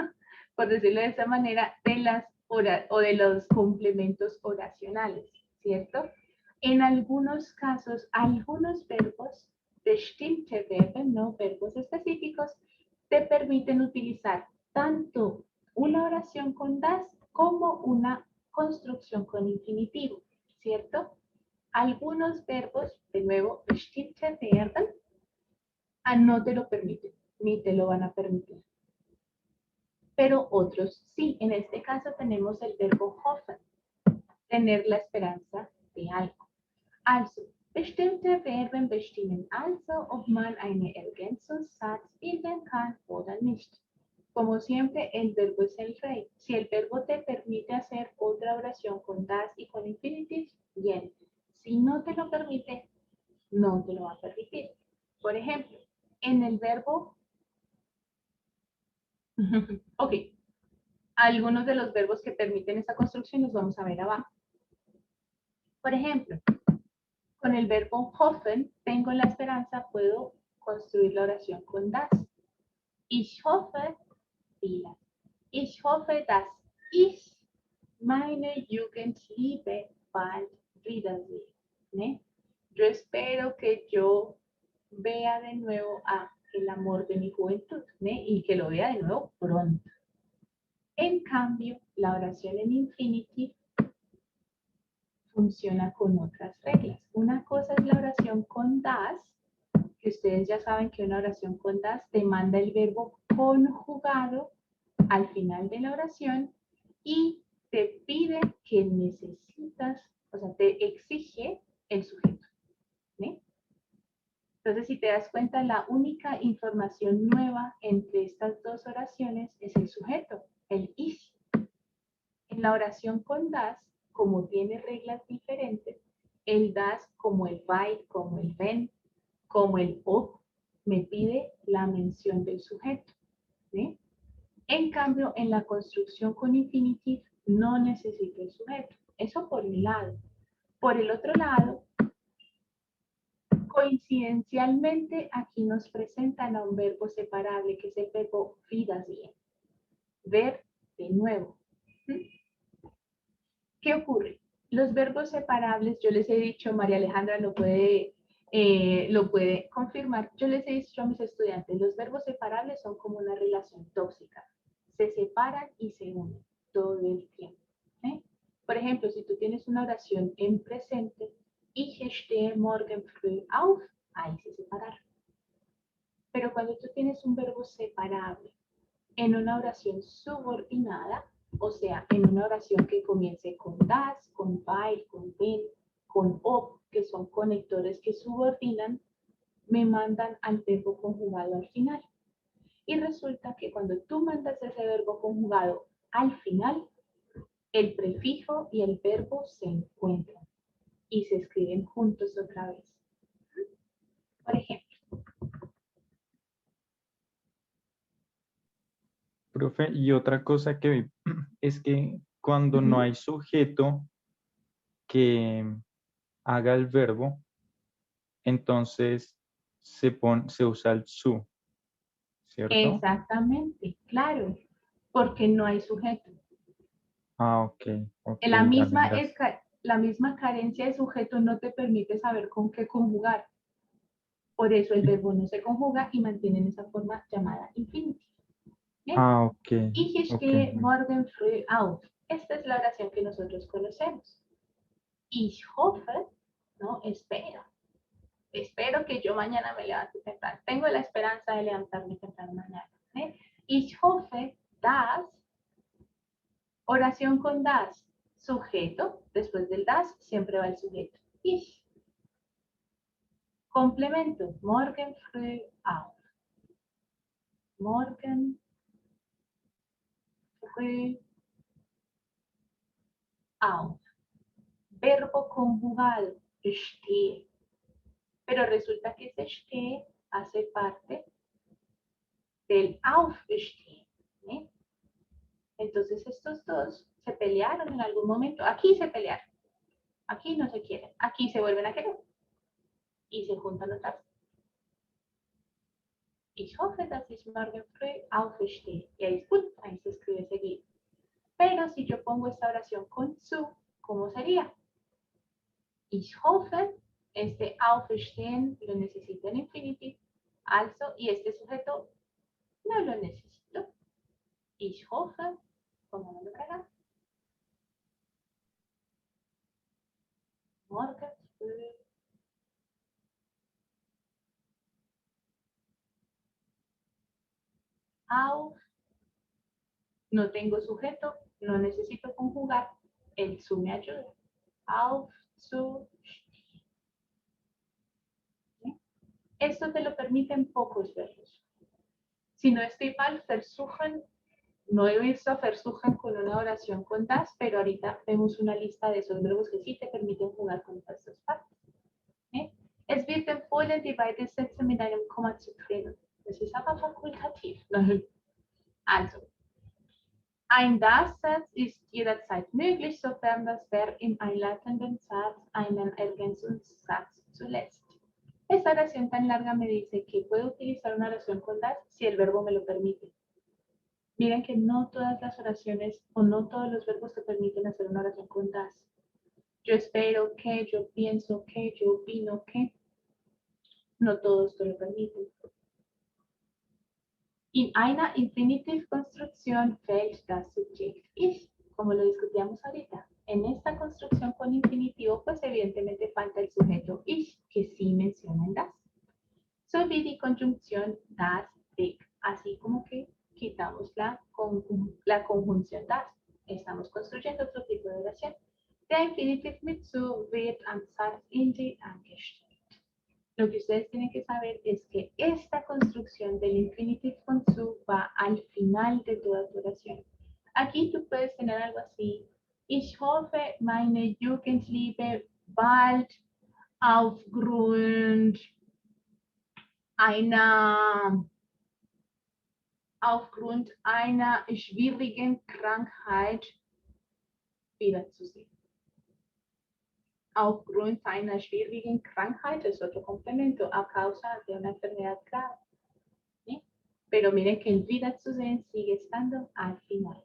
Speaker 2: por decirlo de esa manera, de las o de los complementos oracionales, ¿cierto? En algunos casos, algunos verbos, bestimmte Verben, no verbos específicos, te permiten utilizar tanto una oración con das como una construcción con infinitivo, ¿cierto? Algunos verbos, de nuevo, bestimmte Verben, no te lo permiten, ni te lo van a permitir. Pero otros sí. En este caso tenemos el verbo hoffen, tener la esperanza de algo. Also, bestimmte Verben bestimmen also, ob man eine Ergänzungssatz bilden kann oder nicht. Como siempre, el verbo es el rey. Si el verbo te permite hacer otra oración con das y con infinitive, bien. Si no te lo permite, no te lo va a permitir. Por ejemplo, en el verbo... ok. Algunos de los verbos que permiten esta construcción los vamos a ver abajo. Por ejemplo, con el verbo hoffen, tengo la esperanza, puedo construir la oración con das. Ich hoffe, wieder. Ich hoffe, dass ich meine Jugendliebe bald wiedersehe. ¿Eh? Yo espero que yo vea de nuevo el amor de mi juventud, ¿eh? Y que lo vea de nuevo pronto. En cambio, la oración en infinitive funciona con otras reglas. Una cosa es la oración con das, que ustedes ya saben que una oración con das demanda el verbo conjugado al final de la oración y te pide que necesitas, o sea, te exige el sujeto. ¿Sí? Entonces, si te das cuenta, la única información nueva entre estas dos oraciones es el sujeto, el ich. En la oración con das, como tiene reglas diferentes, el das como el weil, como el wenn, como el ob, me pide la mención del sujeto. ¿Sí? En cambio, en la construcción con infinitive no necesito el sujeto. Eso por un lado. Por el otro lado, coincidencialmente aquí nos presentan a un verbo separable que es el verbo wiedersehen. Ver de nuevo. ¿Sí? ¿Qué ocurre? Los verbos separables, yo les he dicho, María Alejandra lo puede confirmar, yo les he dicho a mis estudiantes, los verbos separables son como una relación tóxica. Se separan y se unen todo el tiempo. ¿Sí? Por ejemplo, si tú tienes una oración en presente, ich stehe morgen früh auf, ahí se separaron. Pero cuando tú tienes un verbo separable en una oración subordinada, o sea, en una oración que comience con das, con weil, con wenn, con ob, que son conectores que subordinan, me mandan al verbo conjugado al final. Y resulta que cuando tú mandas ese verbo conjugado al final, el prefijo y el verbo se encuentran y se escriben juntos otra vez. Por ejemplo.
Speaker 8: Profe, y otra cosa que vi es que cuando no hay sujeto que haga el verbo, entonces se usa el su, ¿cierto?
Speaker 2: Exactamente, claro, porque no hay sujeto.
Speaker 8: Ah, ok,
Speaker 2: La
Speaker 8: dale,
Speaker 2: misma,
Speaker 8: gracias.
Speaker 2: la misma carencia de sujeto no te permite saber con qué conjugar. Por eso el verbo no se conjuga y mantienen esa forma llamada infinitive. ¿Bien?
Speaker 8: Ah, ok,
Speaker 2: Ich stehe morgen früh auf. Esta es la oración que nosotros conocemos. Ich hoffe, ¿no? Espero. Espero que yo mañana me levante temprano. Tengo la esperanza de levantarme temprano mañana. ¿Eh? Ich hoffe, dass. Oración con das. Sujeto. Después del das siempre va el sujeto. Ich. Complemento. Morgen früh auf. Morgen früh auf. Verbo conjugado. Stehe. Pero resulta que ese stehe hace parte del aufstehen. ¿Eh? Entonces estos dos se pelearon en algún momento. Aquí se pelearon. Aquí no se quieren. Aquí se vuelven a querer. Y se juntan otra vez. Ich hoffe, dass ich morgen früh aufstehe. Y ahí, ahí se escribe seguido. Pero si yo pongo esta oración con su, ¿cómo sería? Ich hoffe, este aufstehen lo necesito en infinitive, also, y este sujeto no lo necesito. Ich hoffe, pongámoslo por acá. Morgen früh auf. No tengo sujeto, no necesito conjugar. El su me ayuda. Auf, zu, ¿sí? Esto te lo permiten pocos verbos. Si no estoy mal, versuchen, no he visto versuchen con una oración con das, pero ahorita vemos una lista de esos verbos que sí te permiten jugar con estas dos partes. ¿Eh? Es wird empfohlen, die beiden Sätze mit einem Komma zu trennen. Das ist aber fakultativ. Also, ein Das-Satz ist jederzeit möglich, sofern das Verb im einleitenden Satz einen Ergänzungssatz zulässt. Esta oración tan larga me dice que puedo utilizar una oración con das si el verbo me lo permite. Miren que no todas las oraciones o no todos los verbos te permiten hacer una oración con das. Yo espero que, yo pienso que, yo opino que. No todos te lo permiten. In einer Infinitivkonstruktion fällt das Subjekt ich, como lo discutíamos ahorita. En esta construcción con infinitivo, pues evidentemente falta el sujeto ich, que sí menciona el das. Sowie die Conjunción das, dick, así como que quitamos la conjunción das. Estamos construyendo otro tipo de oración. Der Infinitiv mit zu wird am Satz in die angestellt. Lo que ustedes tienen que saber es que esta construcción del infinitive con zu va al final de toda tu oración. Aquí tú puedes tener algo así. Ich hoffe, meine Jugendliebe bald aufgrund einer schwierigen Krankheit wiederzusehen. Aufgrund einer schwierigen Krankheit es otro complemento a causa de una enfermedad grave. ¿Sí? Pero miren que el wiederzusehen sigue estando al final.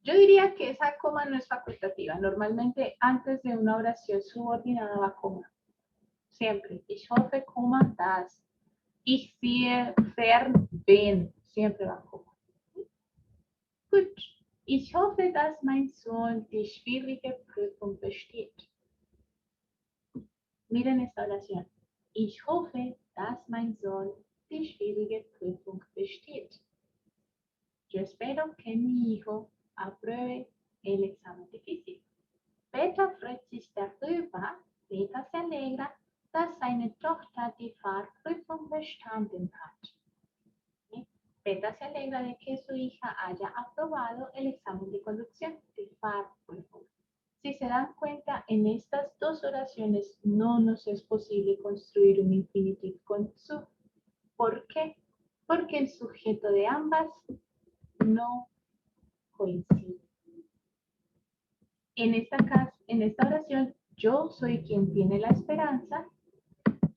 Speaker 2: Yo diría que esa coma no es facultativa. Normalmente antes de una oración subordinada va coma. Siempre. Ich hoffe, coma, das. Ich sehe ven. Siempre va coma. Gut. Ich hoffe, dass mein Sohn die schwierige Prüfung besteht. Miren esta oración. Ich hoffe, dass mein Sohn die schwierige Prüfung besteht. Yo espero que mi hijo apruebe el examen difícil. Peter freut sich darüber, Peter se alegra, dass seine Tochter die Fahrprüfung bestanden hat. ¿Sí? Peter se alegra de que su hija haya aprobado el examen de conducción, de Fahrprüfung. Si se dan cuenta, en estas dos oraciones no nos es posible construir un infinitive con zu. ¿Por qué? Porque el sujeto de ambas no coincide. En esta oración, yo soy quien tiene la esperanza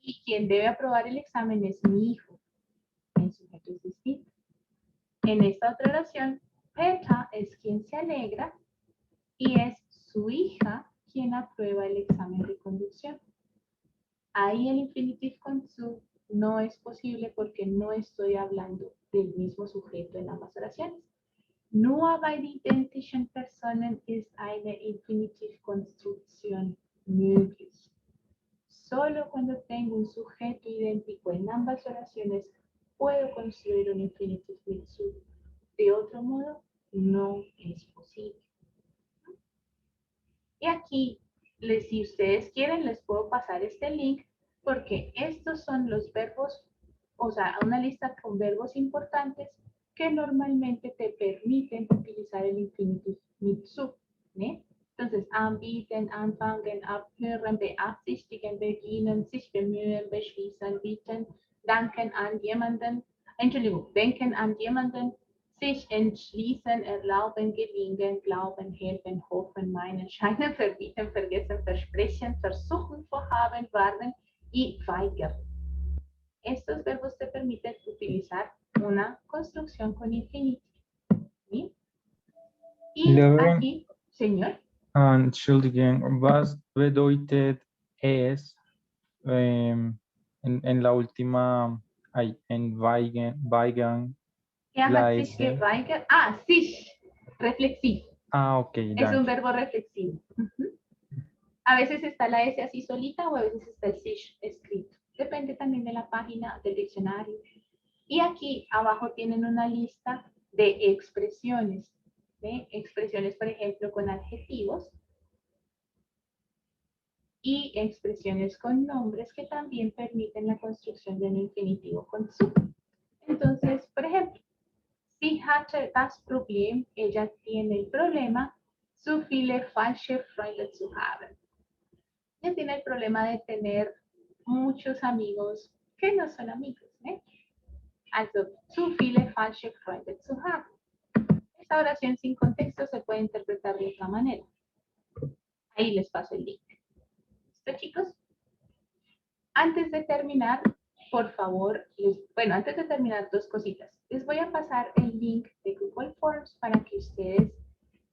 Speaker 2: y quien debe aprobar el examen es mi hijo. El sujeto es distinto. En esta otra oración, Petra es quien se alegra y es su hija quien aprueba el examen de conducción. Ahí el infinitive con zu no es posible porque no estoy hablando del mismo sujeto en ambas oraciones. Nur bei identischen Personen ist eine Infinitivkonstruktion möglich. Solo cuando tengo un sujeto idéntico en ambas oraciones puedo construir un infinitive mit zu. De otro modo, no es posible. Y aquí, si ustedes quieren, les puedo pasar este link porque estos son los verbos, o sea, una lista con verbos importantes que normalmente te permiten utilizar el infinitive mit zu. ¿Sí? Entonces, anbieten, anfangen, abhören, beabsichtigen, beginnen, sich bemühen, beschließen, bieten, danken an jemanden, denken an jemanden, sich entschließen, erlauben, gelingen, glauben, helfen, hoffen, meinen, scheinen, verbieten, vergessen, versprechen, versuchen, vorhaben, warnen y weigern. Estos verbos te permiten utilizar una construcción con infinitive. ¿Sí? Y
Speaker 8: Lauren,
Speaker 2: aquí, señor.
Speaker 8: Entschuldigung, was bedeutet es en la última, en weigern,
Speaker 2: Sich geweigert. Sich, reflexivo.
Speaker 8: ok,
Speaker 2: Es un verbo reflexivo. A veces está la S así solita o a veces está el sich escrito. Depende también de la página del diccionario. Y aquí abajo tienen una lista de expresiones. ¿Sí? Expresiones, por ejemplo, con adjetivos. Y expresiones con nombres que también permiten la construcción de un infinitivo con zu. Entonces, por ejemplo, sie hatte das Problem, ella tiene el problema, zu viele falsche Freunde zu haben. Ella tiene el problema de tener muchos amigos que no son amigos. Also, zu viele falsche Freunde zu haben. Esta oración sin contexto se puede interpretar de otra manera. Ahí les paso el link. ¿Listo, chicos? Antes de terminar, por favor, antes de terminar, dos cositas. Les voy a pasar el link de Google Forms para que ustedes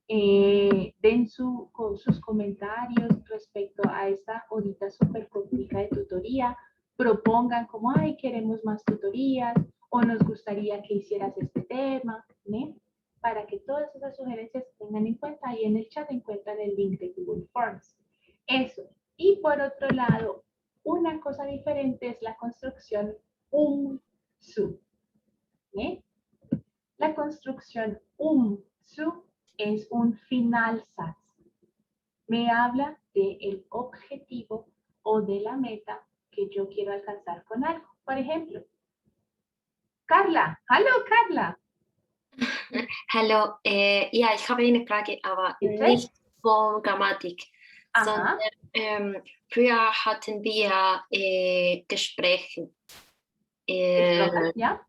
Speaker 2: den sus comentarios respecto a esta horita súper cortica de tutoría. Propongan como, ay, queremos más tutorías o nos gustaría que hicieras este tema, ¿sí? Para que todas esas sugerencias se tengan en cuenta. Ahí en el chat encuentran el link de Google Forms. Eso. Y por otro lado, una cosa diferente es la construcción zu. ¿Sí? La construcción zu es un finalsatz. Me habla del objetivo o de la meta que que yo quiero alcanzar con algo. Por ejemplo, Carla. Hallo, Carla.
Speaker 9: Hallo, ja, ich habe eine Frage, aber
Speaker 2: Bitte?
Speaker 9: nicht von Grammatik,
Speaker 2: Aha.
Speaker 9: sondern früher hatten wir Gespräche.
Speaker 2: Gesprochen, ja?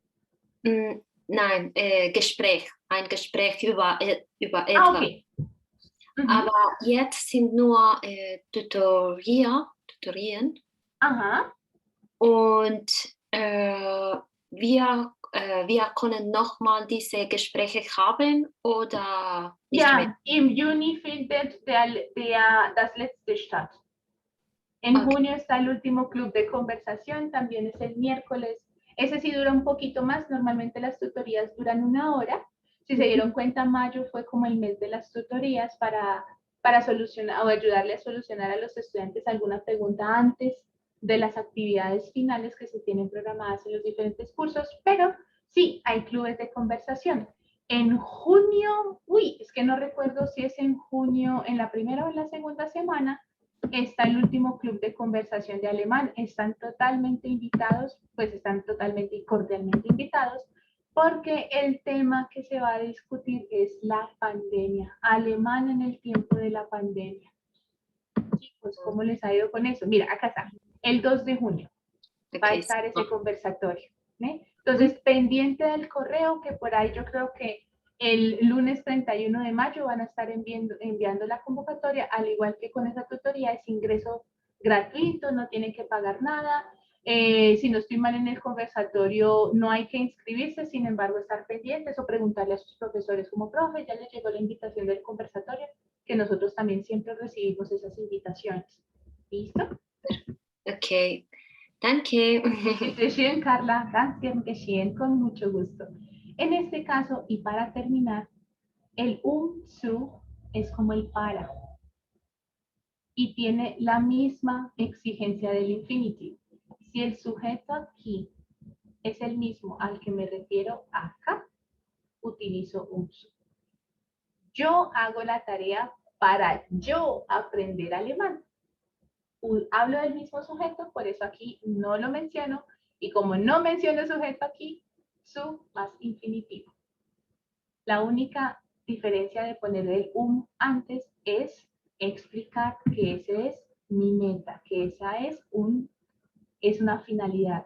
Speaker 9: Nein, Gespräch, ein Gespräch über
Speaker 2: Ah,
Speaker 9: etwas.
Speaker 2: okay. Mhm.
Speaker 9: Aber jetzt sind nur Tutorien
Speaker 2: Aha.
Speaker 9: und wir können nochmal diese Gespräche haben oder nicht mehr?
Speaker 2: Ja, im Juni findet das letzte statt. En
Speaker 9: Ok.
Speaker 2: junio está el último club de conversación, también es el miércoles. Ese sí dura un poquito más, normalmente las tutorías duran 1 hora. Si se dieron cuenta, mayo fue como el mes de las tutorías para solucionar o ayudarle a solucionar a los estudiantes alguna pregunta antes de las actividades finales que se tienen programadas en los diferentes cursos, pero sí, hay clubes de conversación. En junio, es que no recuerdo si es en junio, en la primera o en la segunda semana, está el último club de conversación de alemán. Están totalmente invitados, pues están totalmente y cordialmente invitados, porque el tema que se va a discutir es la pandemia, alemán en el tiempo de la pandemia. Chicos, ¿cómo les ha ido con eso? Mira, acá está, el 2 de junio va a
Speaker 9: Ok,
Speaker 2: estar ese conversatorio. Entonces, pendiente del correo, que por ahí yo creo que el lunes 31 de mayo van a estar enviando la convocatoria, al igual que con esa tutoría, es ingreso gratuito, no tienen que pagar nada. Si no estoy mal en el conversatorio, no hay que inscribirse, sin embargo, estar pendientes o preguntarle a sus profesores como, profe, ya les llegó la invitación del conversatorio, que nosotros también siempre recibimos esas invitaciones. ¿Listo?
Speaker 9: Ok, danke.
Speaker 2: Bitte schön, Carla, ganz gern geschehen, con mucho gusto. En este caso, y para terminar, el zu es como el para y tiene la misma exigencia del infinitivo. Si el sujeto aquí es el mismo al que me refiero acá, utilizo zu. Yo hago la tarea para yo aprender alemán. Hablo del mismo sujeto, por eso aquí no lo menciono, y como no menciono sujeto aquí, zu más infinitivo. La única diferencia de poner el antes es explicar que ese es mi meta, que esa es una finalidad.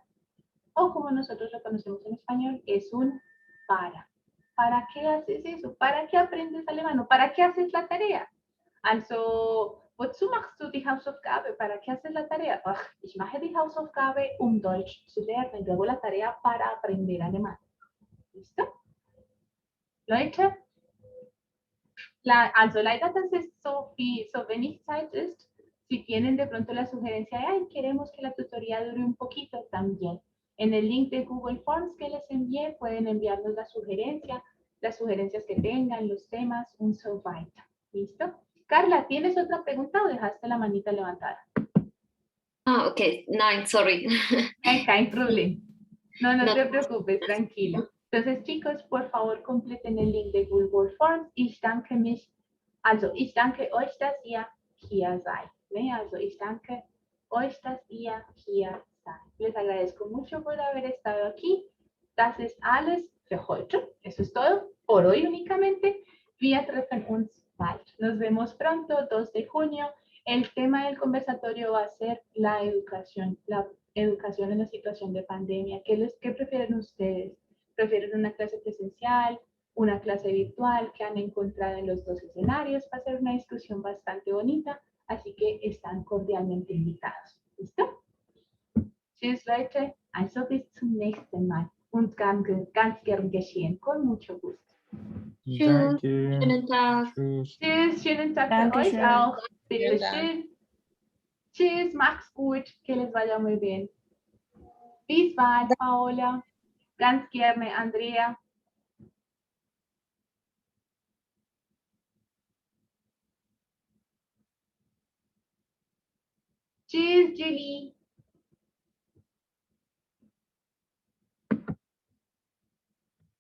Speaker 2: O como nosotros lo conocemos en español, es un para. ¿Para qué haces eso? ¿Para qué aprendes alemán? ¿Para qué haces la tarea? Also, wozu machst du die Hausaufgabe? ¿Para qué haces la tarea? Ach, ich mache die Hausaufgabe, Deutsch zu lernen. Yo hago la tarea para aprender alemán. ¿Listo? Leute, also leider, dass es so wenig Zeit ist. Si tienen de pronto la sugerencia de, ay, queremos que la tutoría dure un poquito, también. En el link de Google Forms que les envié, pueden enviarnos las sugerencias que tengan, los temas, und so weiter. ¿Listo? Carla, ¿tienes otra pregunta o dejaste la manita levantada?
Speaker 9: Ah, ok, nein, sorry.
Speaker 2: Kein Problem. No
Speaker 9: No.
Speaker 2: te preocupes, tranquila. Entonces, chicos, por favor, completen el link de Google Forms. Ich danke euch, dass ihr hier seid. Also, ich danke euch, dass ihr hier seid. Les agradezco mucho por haber estado aquí. Das ist alles für heute. Eso es todo por hoy únicamente. Wir treffen uns bald. Nos vemos pronto, 2 de junio. El tema del conversatorio va a ser la educación en la situación de pandemia. ¿Qué prefieren ustedes? ¿Prefieren una clase presencial, una clase virtual? ¿Qué han encontrado en los dos escenarios? Va a ser una discusión bastante bonita, así que están cordialmente invitados. ¿Listo? Tschüss, Leute. Also bis zum nächsten Mal. Und ganz gern geschehen. Con mucho gusto.
Speaker 9: Tschüss,
Speaker 8: Danke.
Speaker 9: schönen Tag.
Speaker 8: Tschüss.
Speaker 2: Tschüss, schönen Tag für euch
Speaker 6: Dankeschön.
Speaker 2: auch. Bitte
Speaker 7: Vielen Dank.
Speaker 2: schön. Tschüss, macht's gut. Que les vaya muy bien. Bis bald, Paola. Ganz gerne, Andrea. Tschüss, Julie.